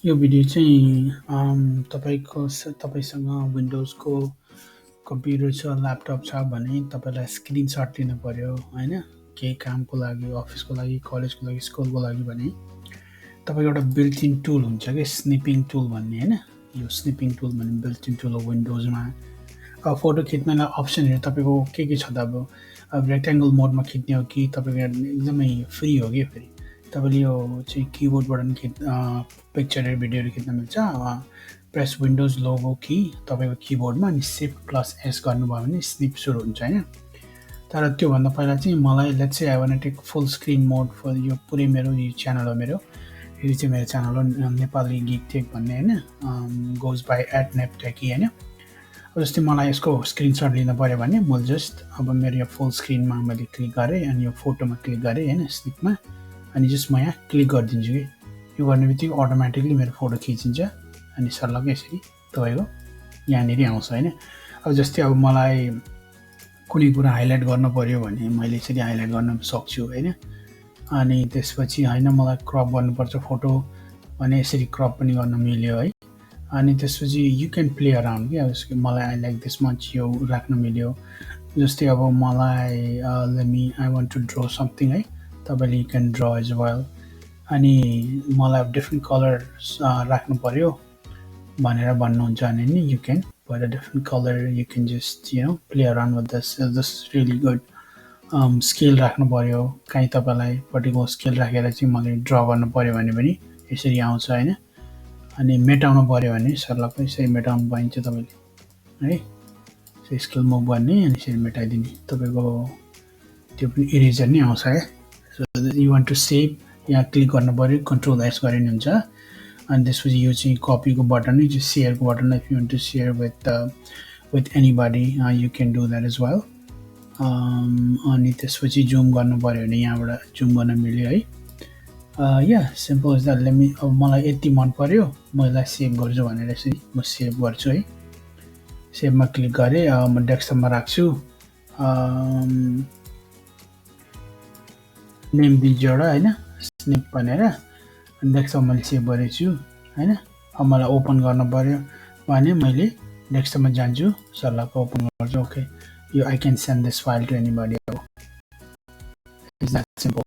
यो भिडियो चाहिँ तपाईसँग विन्डोजको कम्प्युटर छ, ल्यापटप छ भने तपाईलाई स्क्रिनसट लिनु पर्यो हैन? केही कामको लागि, अफिसको लागि, कलेजको लागि, स्कुलको लागि भने तपाईको एउटा बिल्ट इन टुल हुन्छ के स्निपिङ टुल भन्ने हैन? यो स्निपिङ टुल भन्ने बिल्ट इन टुल हो विन्डोजमा। अब फोटो खिच्नलाई अप्सनहरु तपाईको के छ त अब रेक्टेंगल मोडमा खिच्ने हो कि तपाईको एकदमै फ्री हो के फेरि। तपाईले यो चाहिँ कीबोर्डबाट पनि पिक्चरहरु भिडियोहरु खिच्न मिल्छ। प्रेस विन्डोज लोगो की तपाईको कीबोर्डमा अनि शिफ्ट प्लस एस गर्नुभयो भने स्निप सुरु हुन्छ हैन। तर त्यो भन्दा पहिला चाहिँ मलाई let's say I want to take full screen mode for यो पुरै मेरो यो च्यानल हो मेरो। यो चाहिँ मेरो च्यानल हो नेपाली गिग टेक भन्ने हैन। गोज बाइ @neptechy हैन। जस्तै मलाई यसको स्क्रिनसट लिन पर्यो भने म जस्ट अब मेरो यो फुल स्क्रिनमा मैले क्लिक गरे अनि यो फोटोमा क्लिक गरे हैन स्निपमा अनि जस्ट म यहाँ क्लिक गरिदिन्छु के। यो गर्नेबित्तिकै अटोमेटिकली मेरो फोटो खिचिन्छ अनि सर्लकै यसरी तपाईको यहाँनेरि आउँछ हैन। अब जस्तै अब मलाई कुनै कुरा हाइलाइट गर्न पर्यो भने मैले यसरी हाइलाइट गर्न सक्छु हैन। अनि त्यसपछि हैन मलाई क्रप गर्नुपर्छ फोटो भने यसरी क्रप पनि गर्न मिल्यो है। अनि त्यसपछि यु क्यान प्ले अराउन्ड के अब मलाई आई लाइक दिस मच यो राख्न मिल्यो। जस्तै अब मलाई let me I want to draw something है। तपाईले you can draw as well. अनि मलाई डिफ्रेन्ट कलर्स राख्नु पर्यो भनेर भन्नुहुन्छ भने नि you can put a different color. You can just play around with this. This is really good. Scale राख्नु पर्यो कहीँ तपाईलाई पर्टिकुलर स्केल राखेर चाहिँ मलाई ड्र गर्नु पर्यो भने पनि यसरी आउँछ हैन। अनि मेटाउनु पर्यो भने सर्लकै यसरी मेटाउनु पाइन्छ तपाईले है। सो स्केल मुभ गर्ने अनि यसरी मेटाइदिने तपाईको त्यो पनि इरेजर नै आउँछ है। So you want to save यहाँ क्लिक गर्नु पर्यो Ctrl+S गरे नि हुन्छ। अनि त्यसपछि यो चाहिँ कपीको बटन है, जो शेयरको button if you want to share with anybody you can do that as well. अनि त्यसपछि जुम गर्नु पर्यो भने यहाँबाट जुम गर्न मिल्यो है। या simple is that. Let me अब मलाई यति मन पर्यो म यसलाई सेभ गर्छु भनेर यसरी म सेभ गर्छु है। सेभमा क्लिक गरे म डेस्कटपमा राख्छु। नेम दिन्छु एउटा हैन स्निप भनेर। डेस्कटप मैले सेभ गरेको छु हैन। अब मलाई ओपन गर्न पर्यो भने मैले डेस्कटपमा जान्छु सर्लको ओपन गर्छु। ओके यो I can send this file to anybody. It's that simple.